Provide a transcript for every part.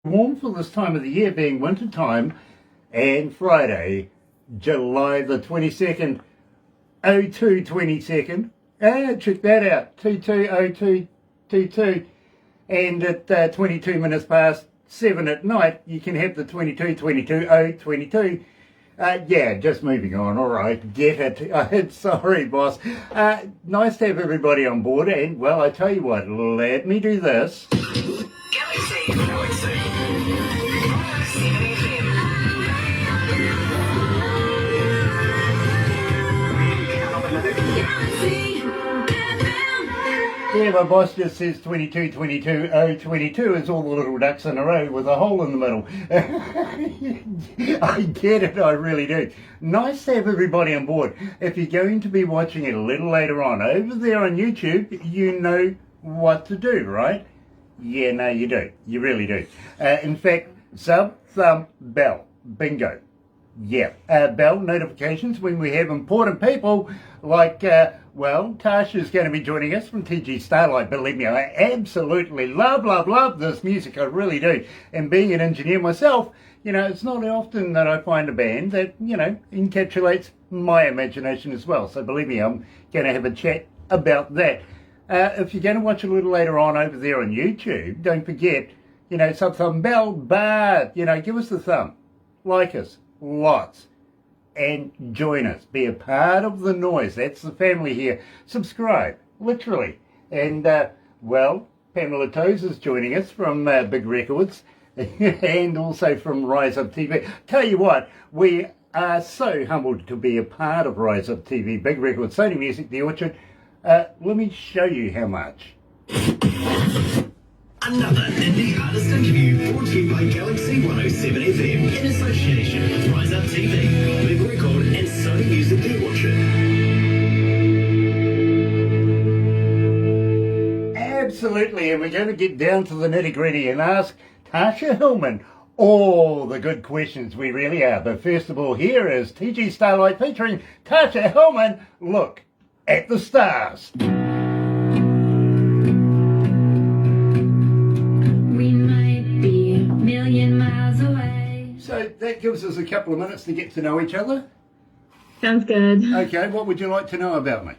Warm for this time of the year, being winter time, and Friday, July the 22nd, 22. Check that out, 220222. And at 22 minutes past 7 at night, you can have the 22. Yeah, just moving on. All right, get it. Sorry, boss. Nice to have everybody on board. And, well, I tell you what, let me do this. Galaxy. Yeah, my boss just says 22 is all the little ducks in a row with a hole in the middle. I get it, I really do. Nice to have everybody on board. If you're going to be watching it a little later on over there on YouTube, you know what to do, right? Yeah, no, you do. You really do. In fact, sub, thumb, bell. Bingo. Yeah, bell notifications when we have important people like, Tasha's going to be joining us from TG Starlight. Believe me, I absolutely love this music. I really do. And being an engineer myself, it's not often that I find a band that, encapsulates my imagination as well. So believe me, I'm going to have a chat about that. If you're going to watch a little later on over there on YouTube, don't forget, sub, thumb, bell, but, give us the thumb. Like us. Lots. And join us. Be a part of the noise. That's the family here. Subscribe. Literally. And, Pamela Toes is joining us from Big Records and also from Rise Up TV. Tell you what, we are so humbled to be a part of Rise Up TV, Big Records, Sony Music, The Orchard. Let me show you how much. Another indie artist interview brought to you by galaxy107fm in association with Rise Up TV, Big Record and Sony Music The Orchard. Absolutely, and we're going to get down to the nitty-gritty and ask Tasha Hillman all the good questions. We really are. But first of all, here is TG Starlight featuring Tasha Hillman. Look at the stars. Miles away. So that gives us a couple of minutes to get to know each other. Sounds good. Okay, what would you like to know about me?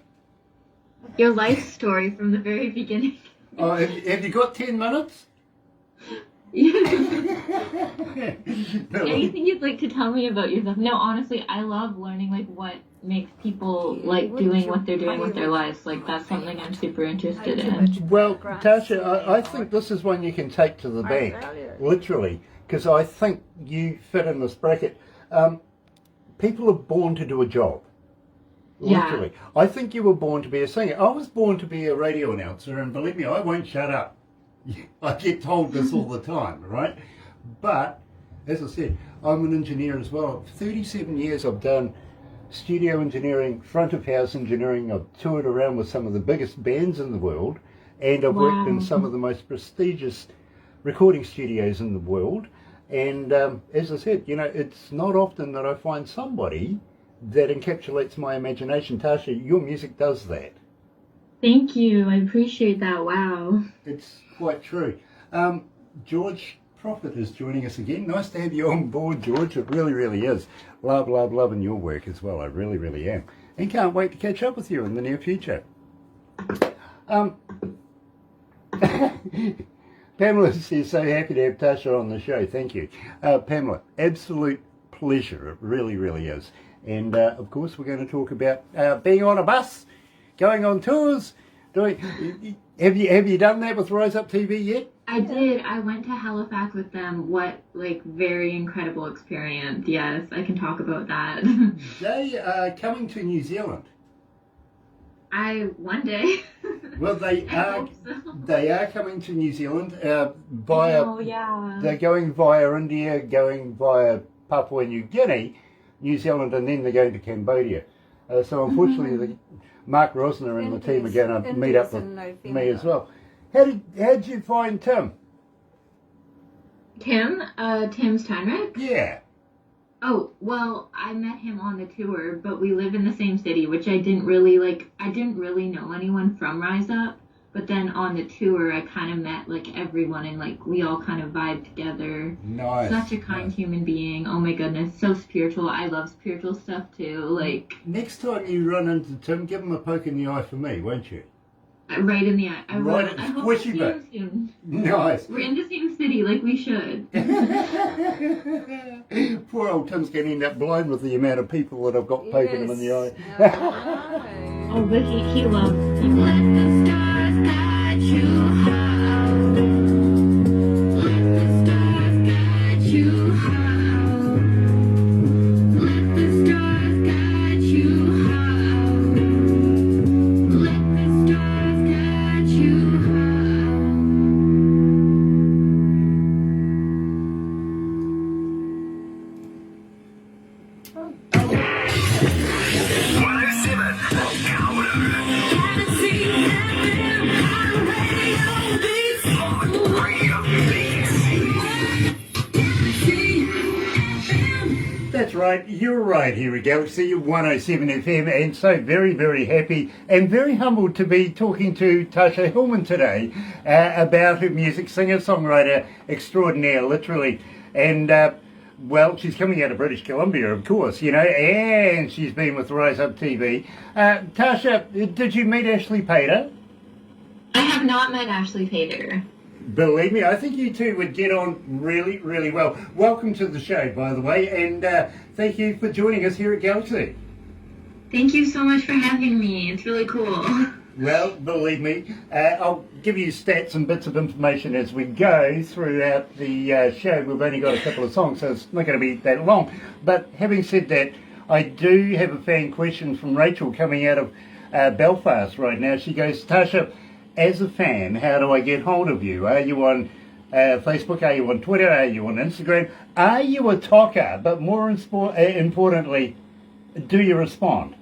Your life story from the very beginning. Oh, have you got 10 minutes? Anything you'd like to tell me about yourself? No, honestly, I love learning what makes people doing what they're doing with their lives. That's something I'm super interested in. Well, Tasha, I think this is one you can take to the bank, literally, because I think you fit in this bracket. People are born to do a job. Literally. Yeah. I think you were born to be a singer. I was born to be a radio announcer, and believe me, I won't shut up. I get told this all the time, right? But, as I said, I'm an engineer as well. For 37 years I've done studio engineering, front of house engineering. I've toured around with some of the biggest bands in the world, and I've worked in some of the most prestigious recording studios in the world. And as I said, it's not often that I find somebody that encapsulates my imagination. Tasha, your music does that. Thank you. I appreciate that. Wow. It's quite true. George Prophet is joining us again. Nice to have you on board, George. It really, really is. Loving your work as well. I really, really am. And can't wait to catch up with you in the near future. Pamela says, so happy to have Tasha on the show. Thank you. Pamela, absolute pleasure. It really, really is. And, of course, we're going to talk about being on a bus, going on tours, Have you done that with Rise Up TV yet? I did. I went to Halifax with them. What, very incredible experience. Yes, I can talk about that. They are coming to New Zealand. One day. Well, they are. So. They are coming to New Zealand via. Oh yeah. They're going via India, going via Papua New Guinea, New Zealand, and then they're going to Cambodia. So unfortunately, Mark Rosner and the team are going to meet up with me as well. How did you find Tim? Tim? Tim Steinrich? Yeah. Oh, well, I met him on the tour, but we live in the same city, which I didn't really know anyone from Rise Up. But then on the tour, I kind of met like everyone, and like we all kind of vibed together. Nice. Such a kind human being. Oh my goodness, so spiritual. I love spiritual stuff too. Like Next time you run into Tim, give him a poke in the eye for me, won't you? right in the eye. I will. Right, I hope to see squishy bit. him soon. Nice. We're in the same city, like we should. Poor old Tim's going to end up blind with the amount of people that I've got poking him in the eye. Oh, but he loves people. Let the stars guide you home. Let the stars guide you home. Let the stars guide you home. Let the stars guide you home. 107 Galaxy FM radio beats. Radio Beats. Galaxy FM. That's right, you're right here at Galaxy 107 FM, and so very, very happy and very humbled to be talking to Tasha Hillman today about her music, singer-songwriter extraordinaire, literally. And, well, she's coming out of British Columbia, of course, you know, and she's been with Rise Up TV. Tasha, did you meet Ashley Pater? I have not met Ashley Pater. Believe me, I think you two would get on really, really well. Welcome to the show, by the way, and thank you for joining us here at Galaxy. Thank you so much for having me. It's really cool. Well, believe me, I'll give you stats and bits of information as we go throughout the show. We've only got a couple of songs, so it's not going to be that long. But having said that, I do have a fan question from Rachel coming out of Belfast right now. She goes, Tasha, as a fan, how do I get hold of you? Are you on Facebook? Are you on Twitter? Are you on Instagram? Are you a talker? But more importantly, do you respond?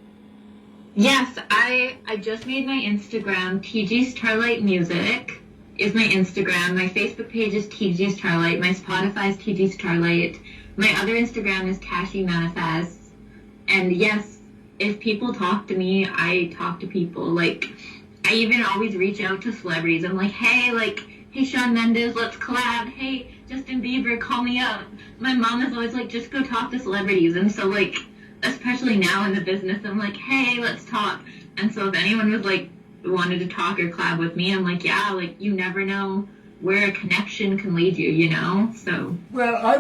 Yes, I just made my Instagram. TG Starlight Music is my Instagram. My Facebook page is TG Starlight. My Spotify is TG Starlight. My other Instagram is Cashy Manifests. And yes, if people talk to me, I talk to people. Like, I even always reach out to celebrities. I'm like, hey, Shawn Mendes, let's collab. Hey, Justin Bieber, call me up. My mom is always like, just go talk to celebrities. And so, like, especially now in the business, I'm like, hey, let's talk. And so if anyone was like wanted to talk or collab with me, I'm like, yeah, like you never know where a connection can lead you, you know? So well, I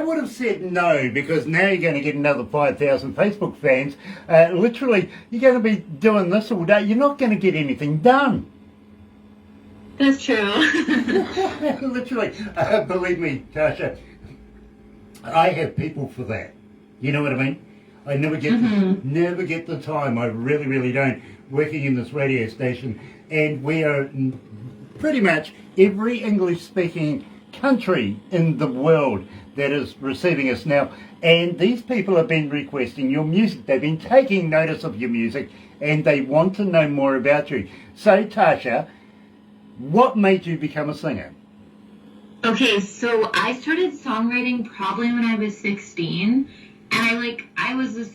would have said no, because now you're going to get another 5,000 Facebook fans. Literally, you're going to be doing this all day. You're not going to get anything done. that's true. Literally, believe me, Tasha, I have people for that. You know what I mean? I never get the time. I really, really don't. Working in this radio station, and we are in pretty much every English-speaking country in the world that is receiving us now. And these people have been requesting your music. They've been taking notice of your music, and they want to know more about you. So, Tasha, what made you become a singer? Okay, so I started songwriting probably when I was 16. And I was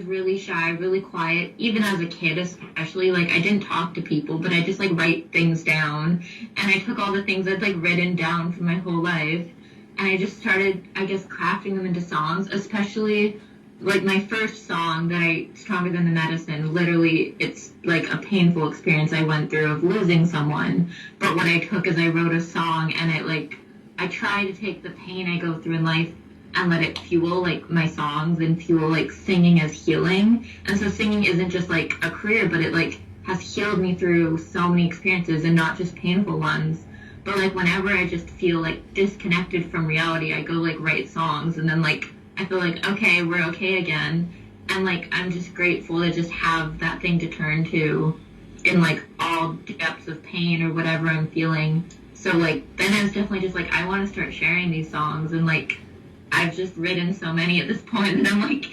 really shy, really quiet, even as a kid especially. Like, I didn't talk to people, but I just, like, write things down. And I took all the things I'd, like, written down for my whole life, and I just started, I guess, crafting them into songs, especially, like, my first song Stronger Than the Medicine, literally, it's, like, a painful experience I went through of losing someone. But what I took is I wrote a song, and I try to take the pain I go through in life and let it fuel, like, my songs and fuel, like, singing as healing. And so singing isn't just, like, a career, but it, like, has healed me through so many experiences, and not just painful ones. But, like, whenever I just feel, like, disconnected from reality, I go, like, write songs, and then, like, I feel like, okay, we're okay again. And, like, I'm just grateful to just have that thing to turn to in, like, all depths of pain or whatever I'm feeling. So, like, then I was definitely just, like, I want to start sharing these songs, and, like, I've just written so many at this point that I'm like,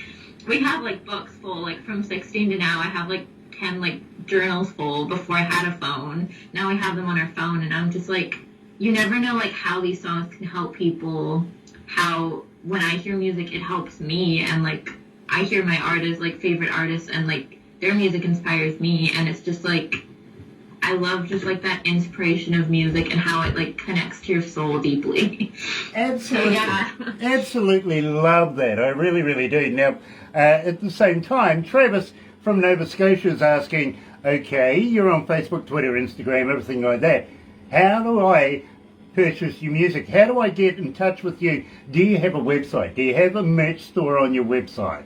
we have like books full, like from 16 to now, I have like 10 like journals full. Before I had a phone, now we have them on our phone, and I'm just like, you never know like how these songs can help people, how when I hear music it helps me, and like I hear my artists, like favorite artists, and like their music inspires me, and it's just like, I love just like that inspiration of music and how it like connects to your soul deeply. Absolutely. So, yeah. Absolutely love that. I really, really do. Now, at the same time, Travis from Nova Scotia is asking, okay, you're on Facebook, Twitter, Instagram, everything like that. How do I purchase your music? How do I get in touch with you? Do you have a website? Do you have a merch store on your website?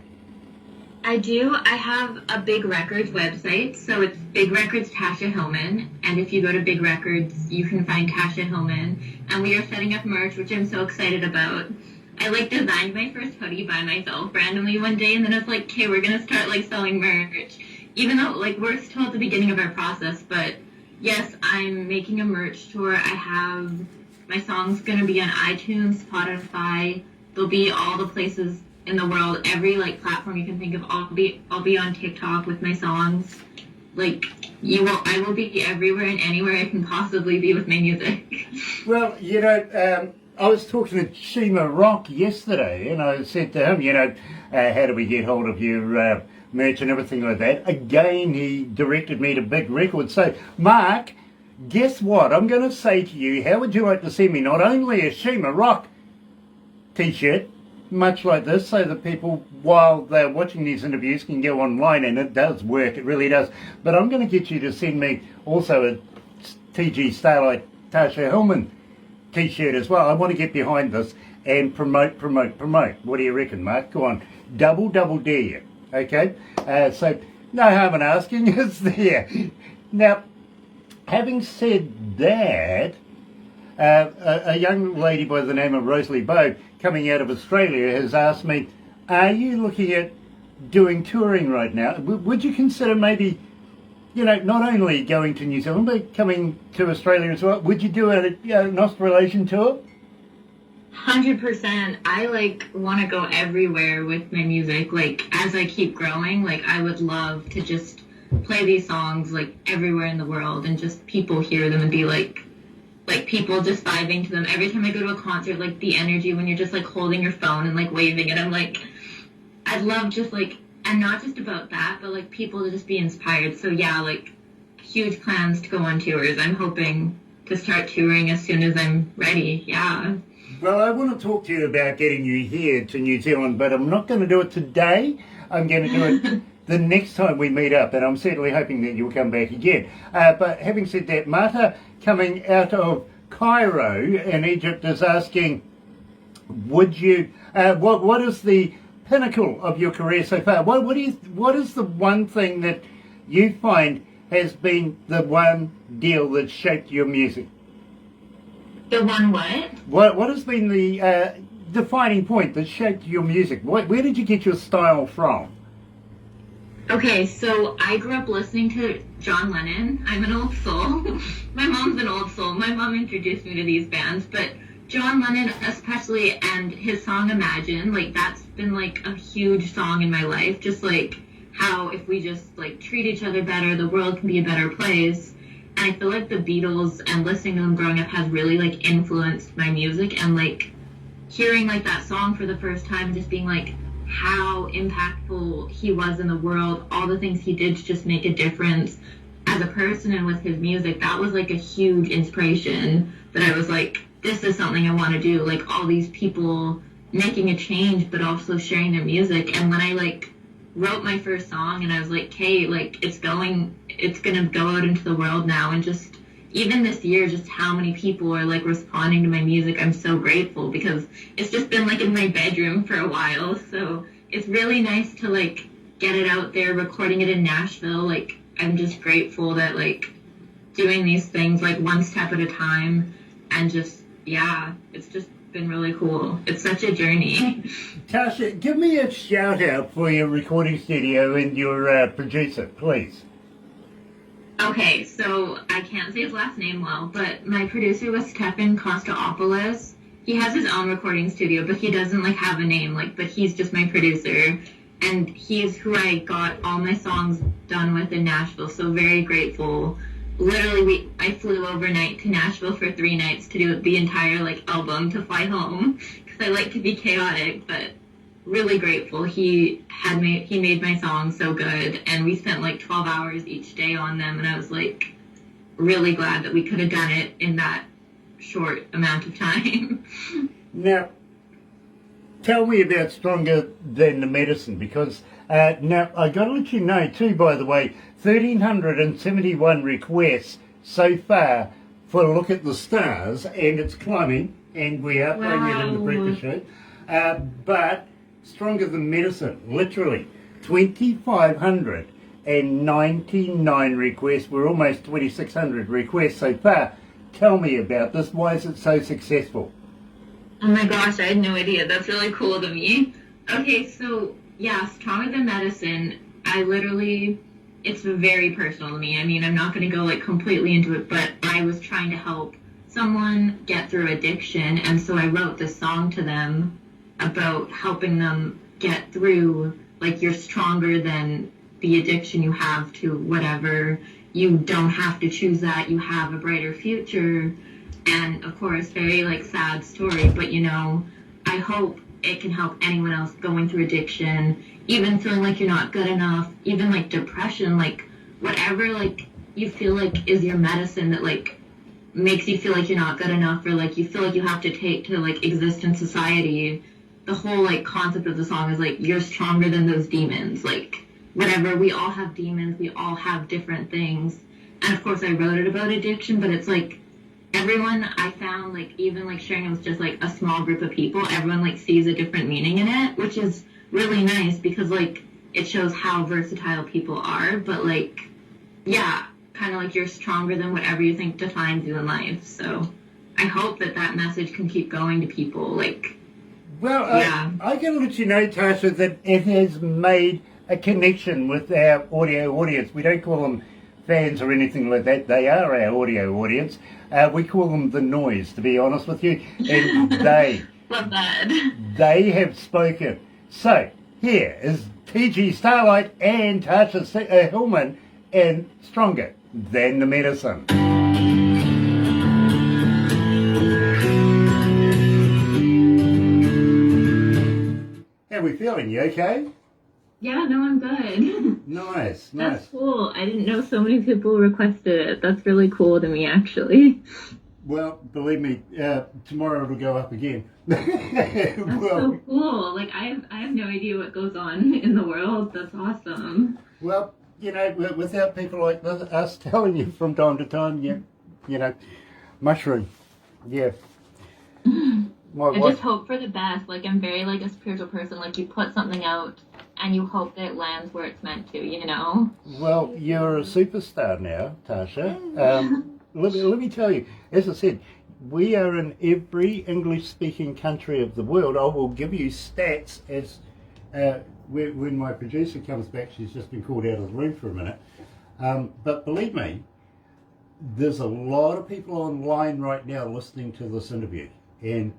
I do. I have a Big Records website, so it's Big Records Tasha Hillman. And if you go to Big Records, you can find Tasha Hillman. And we are setting up merch, which I'm so excited about. I like designed my first hoodie by myself randomly one day, and then I was like, okay, we're gonna start like selling merch. Even though like we're still at the beginning of our process, but yes, I'm making a merch tour. I have my songs gonna be on iTunes, Spotify. They'll be all the places in the world, every like platform you can think of. I'll be on TikTok with my songs. Like I will be everywhere and anywhere I can possibly be with my music. Well, I was talking to Shima Rock yesterday, and I said to him, how do we get hold of your merch and everything like that? Again, he directed me to Big Records. So, Mark, guess what? I'm going to say to you, how would you like to send me not only a Shima Rock t-shirt, much like this, so that people, while they're watching these interviews, can go online, and it does work, it really does. But I'm going to get you to send me also a TG Starlight Tasha Hillman t-shirt as well. I want to get behind this and promote. What do you reckon, Mark? Go on, double dare you, okay? So, no harm in asking, is there? Now, having said that, a young lady by the name of Rosalie Bowe, coming out of Australia, has asked me, are you looking at doing touring right now? Would you consider maybe, not only going to New Zealand, but coming to Australia as well? Would you do an Australasian tour? 100%. I want to go everywhere with my music. As I keep growing, I would love to just play these songs everywhere in the world, and just people hear them and be like people just vibing to them. Every time I go to a concert, the energy when you're just holding your phone and waving it, I'm I'd love just and not just about that, but people to just be inspired. So yeah, huge plans to go on tours. I'm hoping to start touring as soon as I'm ready. Yeah. Well, I want to talk to you about getting you here to New Zealand, but I'm not going to do it today. I'm going to do it the next time we meet up, and I'm certainly hoping that you'll come back again. But having said that, Marta, coming out of Cairo in Egypt, is asking, would you, what is the pinnacle of your career so far? What is the one thing that you find has been the one deal that shaped your music? The one what? What has been the defining point that shaped your music? Where did you get your style from? Okay, so I grew up listening to John Lennon. I'm an old soul. My mom's an old soul. My mom introduced me to these bands, but John Lennon especially, and his song Imagine, that's been a huge song in my life. Just how if we just treat each other better, the world can be a better place. And I feel the Beatles and listening to them growing up has really influenced my music, and hearing that song for the first time, just being how impactful he was in the world, all the things he did to just make a difference as a person and with his music, that was a huge inspiration that I was this is something I want to do. All these people making a change, but also sharing their music. And when I wrote my first song, and I was okay, it's gonna go out into the world now, and just even this year, just how many people are responding to my music, I'm so grateful, because it's just been in my bedroom for a while. So it's really nice to get it out there, recording it in Nashville. I'm just grateful that doing these things one step at a time, and just it's just been really cool. It's such a journey. Tasha, give me a shout out for your recording studio and your producer, please. Okay, so I can't say his last name well, but my producer was Stefan Kostopoulos. He has his own recording studio, but he doesn't have a name, but he's just my producer, and he's who I got all my songs done with in Nashville, so very grateful. Literally, I flew overnight to Nashville for 3 nights to do the entire album to fly home, because I like to be chaotic, but really grateful. He made my songs so good, and we spent 12 hours each day on them, and I was really glad that we could have done it in that short amount of time. Now, tell me about Stronger Than the Medicine, because now I got to let you know too, by the way, 1,371 requests so far for Look at the Stars, and it's climbing, and we are playing it in the breakfast show. But Stronger Than Medicine, literally 2,599 requests. We're almost 2,600 requests so far. Tell me about this. Why is it so successful? Oh my gosh, I had no idea. That's really cool to me. Okay, so yeah, Stronger Than Medicine, it's very personal to me. I mean, I'm not going to go like completely into it, but I was trying to help someone get through addiction, and so I wrote this song to them about helping them get through, like, you're stronger than the addiction you have to whatever. You don't have to choose that. You have a brighter future. And of course, very like sad story, but you know, I hope it can help anyone else going through addiction, even feeling like you're not good enough, even like depression, like whatever like you feel like is your medicine that like makes you feel like you're not good enough, or like you feel like you have to take to like exist in society. The whole like concept of the song is like you're stronger than those demons, like whatever. We all have demons, we all have different things. And of course I wrote it about addiction, but it's like everyone I found, like even like sharing it with just like a small group of people, everyone like sees a different meaning in it, which is really nice because like it shows how versatile people are. But like, yeah, kind of like you're stronger than whatever you think defines you in life. So I hope that that message can keep going to people. Like, Well, yeah. I can let you know, Tasha, that it has made a connection with our audio audience. We don't call them fans or anything like that. They are our audio audience. We call them the noise, to be honest with you. And Love that. they have spoken. So, here is TG Starlight and Tasha Hillman and Stronger Than the Medicine. How are we feeling? You okay? Yeah, no, I'm good. Nice, That's nice. cool. I didn't know so many people requested it. That's really cool to me, actually. Well, believe me, tomorrow it'll go up again. That's so cool. Like I have no idea what goes on in the world. That's awesome. Well, you know, without people like us telling you from time to time, you know, mushroom, yeah. My I wife, just hope for the best. Like I'm very like a spiritual person. Like you put something out and you hope that it lands where it's meant to, you know? well, you're a superstar now, Tasha. Let me tell you, as I said, we are in every English-speaking country of the world. I will give you stats as when my producer comes back. She's just been called out of the room for a minute. But believe me, there's a lot of people online right now listening to this interview. And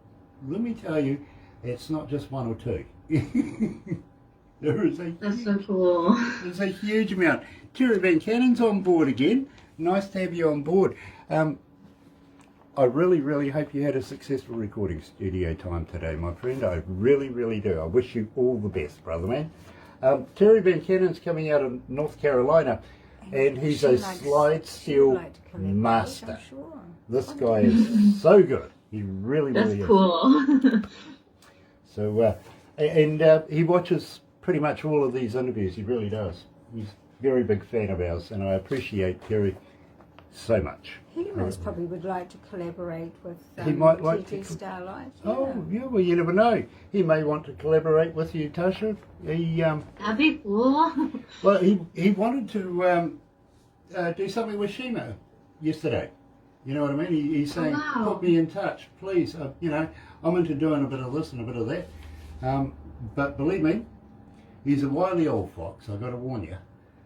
let me tell you, it's not just one or two. That's so cool. There's a huge amount. Terry Van Cannon's on board again. Nice to have you on board. I really, really hope you had a successful recording studio time today, my friend. I really, really do. I wish you all the best, brother man. Terry Van Cannon's coming out of North Carolina, and he's a slide steel master. This guy is so good. He really, really is. That's cool. So, he watches pretty much all of these interviews. He really does. He's a very big fan of ours, and I appreciate Terry so much. He most probably would like to collaborate with He might like TG to Starlight. Oh, yeah, well, you never know. He may want to collaborate with you, Tasha. That'd be cool. Well, he wanted to do something with Shima yesterday. You know what I mean? He's saying, wow. Put me in touch, please. You know, I'm into doing a bit of this and a bit of that. But believe me, he's a wily old fox. I've got to warn you.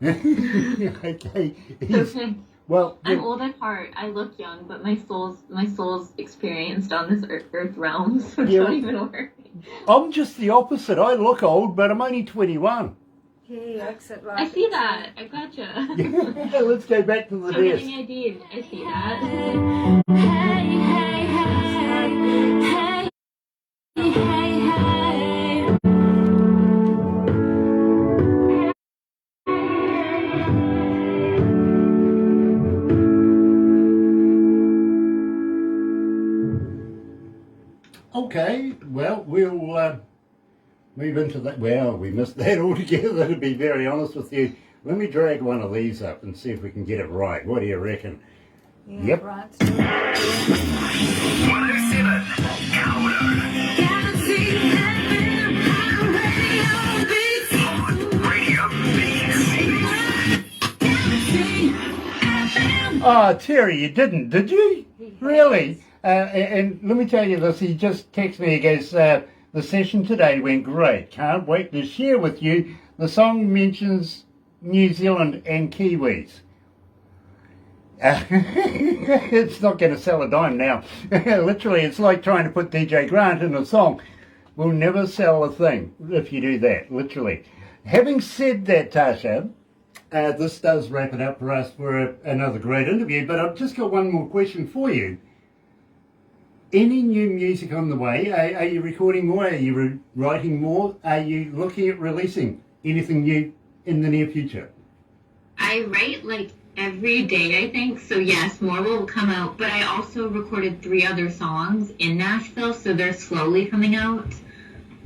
Okay. Okay. Well, I'm old at heart. I look young, but my soul's experienced on this earth realm, so Yeah. don't even worry. I'm just the opposite. I look old, but I'm only 21. He looks at like I see that. I gotcha. Yeah, let's go back to the So desk. getting ID'd. I see that. Hey, hey, hey, hey, hey, hey. Okay, well, we'll move into that. Well, we missed that altogether, to be very honest with you. Let me drag one of these up and see if we can get it right. What do you reckon? Yeah, Yep. right. 107 Galaxy FM, radio beats. Galaxy FM. Oh, Terry, you didn't, did you? Really? And let me tell you this, he just texted me, he goes, the session today went great. Can't wait to share with you. The song mentions New Zealand and Kiwis. It's not going to sell a dime now. Literally, it's like trying to put DJ Grant in a song. We'll never sell a thing if you do that, literally. Having said that, Tasha, this does wrap it up for us for another great interview, but I've just got one more question for you. Any new music on the way? Are you recording more? Are you writing more? Are you looking at releasing anything new in the near future? I write like every day, I think. So yes, more will come out. But I also recorded 3 other songs in Nashville, so they're slowly coming out.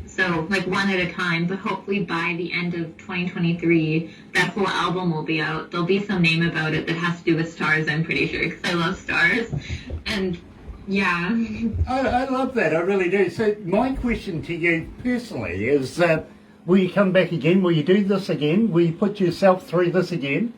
So like one at a time, but hopefully by the end of 2023, that whole album will be out. There'll be some name about it that has to do with stars, I'm pretty sure, because I love stars. And yeah. I love that, I really do. So my question to you personally is, will you come back again? Will you do this again? Will you put yourself through this again?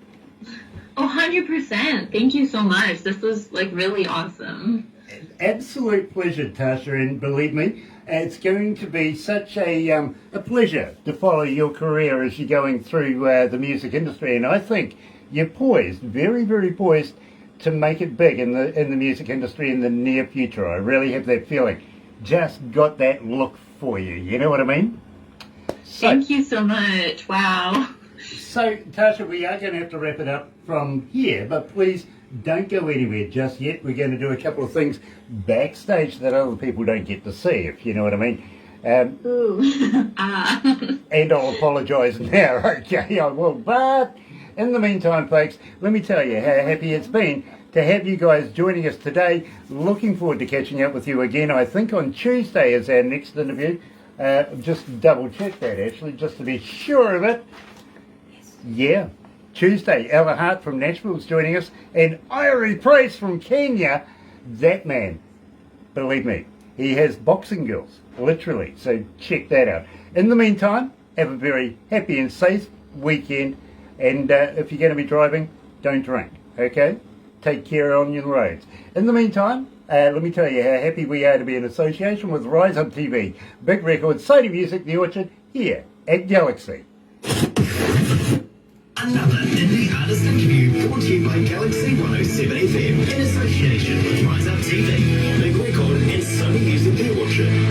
Oh, 100%. Thank you so much. This was like really awesome. Absolute pleasure, Tasha, and believe me, it's going to be such a pleasure to follow your career as you're going through the music industry, and I think you're poised, very, very poised, to make it big in the music industry in the near future. I really have that feeling. Just got that look for you. You know what I mean? Thank you so much. Wow. So, Tasha, we are going to have to wrap it up from here, but please don't go anywhere just yet. We're going to do a couple of things backstage that other people don't get to see, if you know what I mean. Ooh. And I'll apologise now, okay, I will. But in the meantime, folks, let me tell you how happy it's been to have you guys joining us today. Looking forward to catching up with you again. I think on Tuesday is our next interview. Just double check that, actually, just to be sure of it. Yeah, Tuesday, Ella Hart from Nashville is joining us, and Irie Price from Kenya. That man, believe me, he has boxing girls, literally, so check that out. In the meantime, have a very happy and safe weekend, and if you're going to be driving, don't drink, okay? Take care on your roads. In the meantime, let me tell you how happy we are to be in association with Rise Up TV, Big Records, Sony Music, The Orchard, here at Galaxy. Another indie artist interview brought to you by Galaxy 107 FM in association with Rise Up TV, Big Record and Sony Music The Orchard.